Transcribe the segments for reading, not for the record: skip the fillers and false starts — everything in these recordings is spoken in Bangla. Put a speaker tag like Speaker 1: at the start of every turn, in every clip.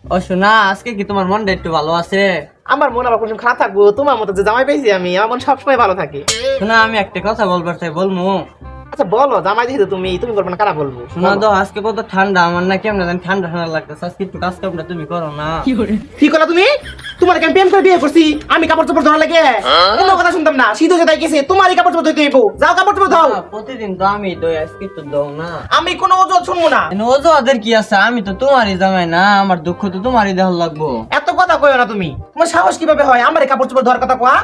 Speaker 1: ও শোনা, আজকে কি তোমার মনটা একটু ভালো আছে?
Speaker 2: আমার মন আবার কোন খারাপ থাকবো? তোমার মতো যে জামাই পেয়েছি আমি, আমার মন সবসময় ভালো থাকে।
Speaker 1: শোনা, আমি একটা কথা বলবার চাই, বলমু?
Speaker 2: আচ্ছা বলো, জামাই যেহেতু তুমি বলবো না, কারা বলবো?
Speaker 1: শোনা তো, আজকে কত ঠান্ডা, আমার না কেমন জানি ঠান্ডা ঠান্ডা লাগতেছে। আজকে একটু কাজ কামটা তুমি করো না।
Speaker 2: কি করলা তুমি? তোমার কেন প্রেম করে বিয়ে করছি আমি? কাপড় চোপড় ধরা লাগে? কোনো কথা শুনতাম না। শীত হয়ে গেছে, তোমারই কাপড় চোপড় ধুইতে হইব। যাও কাপড় চোপড় দাও।
Speaker 1: প্রতিদিন তো আমি দই, আজকে একটু দাও না।
Speaker 2: আমি কোনো অজুহাত শুনবো না।
Speaker 1: ওজো ওদের কি আছে? আমি তো তোমারই জামাই না, আমার দুঃখ তো তোমারই দেখার লাগবো।
Speaker 2: এত কথা কইও না তুমি। তোমার সাহস কিভাবে হয় আমার এই কাপড় চোপড় ধরার কথা কোয়া?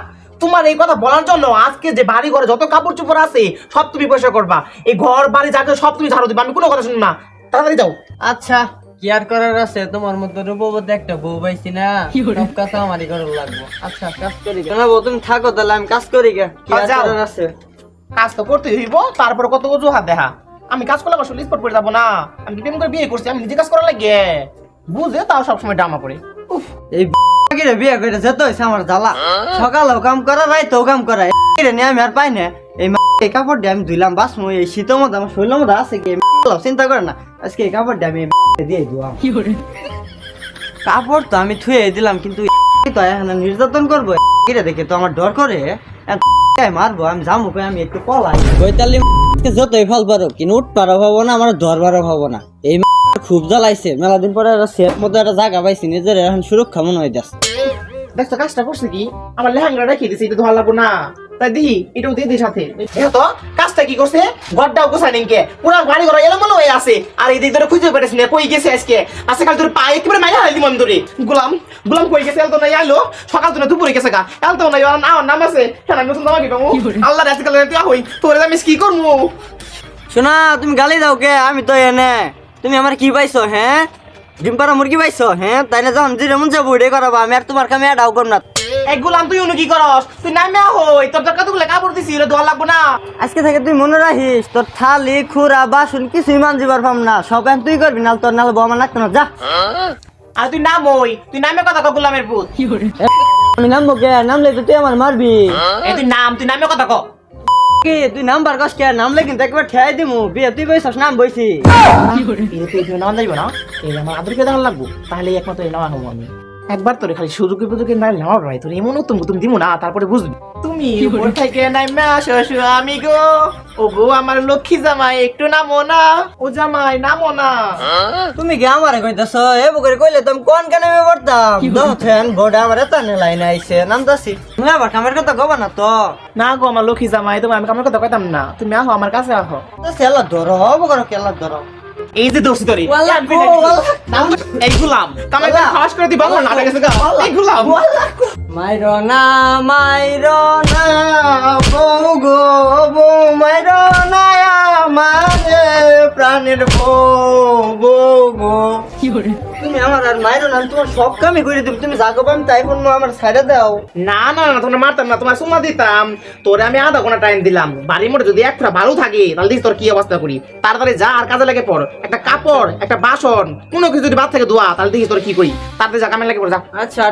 Speaker 2: তোমার এই কথা বলার জন্য আজকে যে বাড়ি ঘরে যত কাপড় চোপড় আছে সব তুমি পয়সা করবা। এই ঘর বাড়ি যাকে সব তুমি ঝাড়ু দিবা। আমি কোনো কথা শুনবো না। তাড়াতাড়ি যাও।
Speaker 1: আচ্ছা, কি আর করার আছে? তোমার মতো রূপবতী একটা বউ পাইছি না, সব কাজ আমারই করার লাগবো। আচ্ছা, কাজ করি গে। বউ তুমি থাকো তাহলে, আমি কাজ করি গে। কি আর
Speaker 2: যাও।
Speaker 1: করার আছে?
Speaker 2: কাজ তো করতে হইব, তারপরে কত অজুহাত দেখা। আমি কাজ করলে আসলে স্পট করে যাবো না। আমি কি প্রেম করে বিয়ে করছি? আমি নিজে কাজ করা লাগে বুঝে, তাও সবসময় ড্রামা করে। উফ,
Speaker 1: এই রে বিয়ে করে যেতে হয়েছে আমার জ্বালা। সকালেও কাম করা, রাইতেও কাম করা, নিয়ে আমি আর পাই না। এই কাপড় দিয়ে আমি ধুইলাম, বাস এই শীতের মধ্যে আমার শরীরের মধ্যে আছে কি? চিন্তা করে না, আজকে এই কাপড় দিয়ে আমি দিয়ে দিলাম। কাপড় তো আমি থুয়ে দিলাম, কিন্তু তো এখন নির্যাতন করবো দেখে তো আমার ডর করে। মারবো, আমি যাবো কই? আমি একটু পলাই বৈতালি যতই ফল পারো, কিন্তু উঠ পারো ভাবো না, আমার ধর পারো ভাবো না। এই খুব জ্বালাইছে। মেলা দিন পরে একটা সেফ মতো একটা জায়গা পাইছি, নিজের এখন সুরক্ষা মনে হয়ে যাচ্ছে।
Speaker 2: দেখছো কাজটা করছে কি? আমার লেহেঙ্গা রেখে দিছে, এটা ধোয়া লাগবো না। তাই দিহি এটাও দিয়ে দিই সাথে। এটা তো কাজটা কি করছে? ঘরটাও গোছায় নিকে, পুরা বাড়ি ঘর এলোমেলো হয়ে আছে। আর এই দিক ধরে খুঁজে পেরেছি না, কই গেছে আজকে? আজকে কাল তোর পায়ে একেবারে মাইরা হারাই দিম ধরে। গোলাম গোলাম কই গেছে? এলতো নাই আইলো, সকাল তো না দুপুরে গেছে গা। এলতো নাই, আর নাম আছে কেন? আমি নতুন জামা কি পাবো? আল্লাহ আজকাল তুই হই তোর আমি কি করবো?
Speaker 1: শোনা, তুমি গালি দাও কে? আমি তো এনে, তুমি আমার কি পাইছো? হ্যাঁ, ডিম পাড়া মুরগি পাইছো? হ্যাঁ, তাই না? যখন যে মন যাবো ওইটাই করাবা। আমি আর তোমার কামে আডাও করব না।
Speaker 2: এক গোলাম তুই অন্য কি করস? তুই নামে হই, তোর দরকার তো কাপড় দিছি, ওটা ধোয়া লাগবো না।
Speaker 1: আজকে থেকে তুই মনে রাখিস, তোর থালি খুরা বাসন কিছুই মানজিবার পাম না, সব এখন তুই করবি, নাল তোর নাল বউ আমার লাগতো না। যা।
Speaker 2: আর তুই নাম হই, তুই নামে কথা কর গোলামের পুত।
Speaker 1: আমি নামবো কে? নামলে তো তুই আমার মারবি।
Speaker 2: তুই নামে কথা ক।
Speaker 1: কি তুই নাম্বার কস কে? নামলে কিন্তু একবার ঠেয়াই দিমু। বিয়ে তুই বইছস, নাম বইছি।
Speaker 2: তুই নাম যাইব না? এই আমার আদরকে দেখার লাগবো, তাহলে একমাত্র এই নেওয়া হবো আমি। একবার তোরে খালি সুযোগে পুজোকে নাই নেওয়া ভাই, তোর এমন উত্তম তুমি দিব না, তারপরে বুঝবি। তুমি উপর থেকে নাইমা শ্বশুর আমি গো, ও গো আমার লক্ষ্মী জামাই একটু নামো না, ও জামাই নামো না।
Speaker 1: তুমি কি আমারে কইতাছ? এ বকরে কইলে তুমি কোন কানে মে পড়তাম? দহছেন বড় আমার এতানে লাইন আইছে, নামতাছি। তুমি আবার কামের কথা কবা না তো?
Speaker 2: না গো আমার লক্ষ্মী জামাই, তোমার আমি কামের কথা কইতাম না। তুমি আহো আমার কাছে আহো।
Speaker 1: তো সেলা ধরো, বকরে কেলা ধরো।
Speaker 2: এই যে দোষী তোরে
Speaker 1: ওয়াল্লাহ গো, ওয়াল্লাহ।
Speaker 2: এই গুলাম কামাই করে খাওয়াস করে দিবা না না গেছে গা। এই গুলাম
Speaker 1: মাইরো না, মাইরো না বউ গো, বউ মাইরো না আমারে প্রাণের বউ, বউ গো। তুমি আমার আর মাইরো না, আমি তোমার সব কামই করে দিব। তুমি জাগো পাম তাই বলবো, আমার ছাইড়া দাও।
Speaker 2: না না না, তোমার মারতাম না, তোমার সুমা দিতাম। তোরে আমি আধা ঘন্টা টাইম দিলাম। বাড়ির মধ্যে যদি একটা ভালো থাকে তাহলে দেখিস তোর কি অবস্থা করি। তাড়াতাড়ি যা আর কাজে লাগে পড়। একটা কাপড়, একটা বাসন, কোনো কিছু যদি বাদ থেকে ধোয়া, তাহলে দেখিস তোর কি করি। তাড়াতাড়ি যা, কামে লাগে পড় যা।
Speaker 1: আচ্ছা।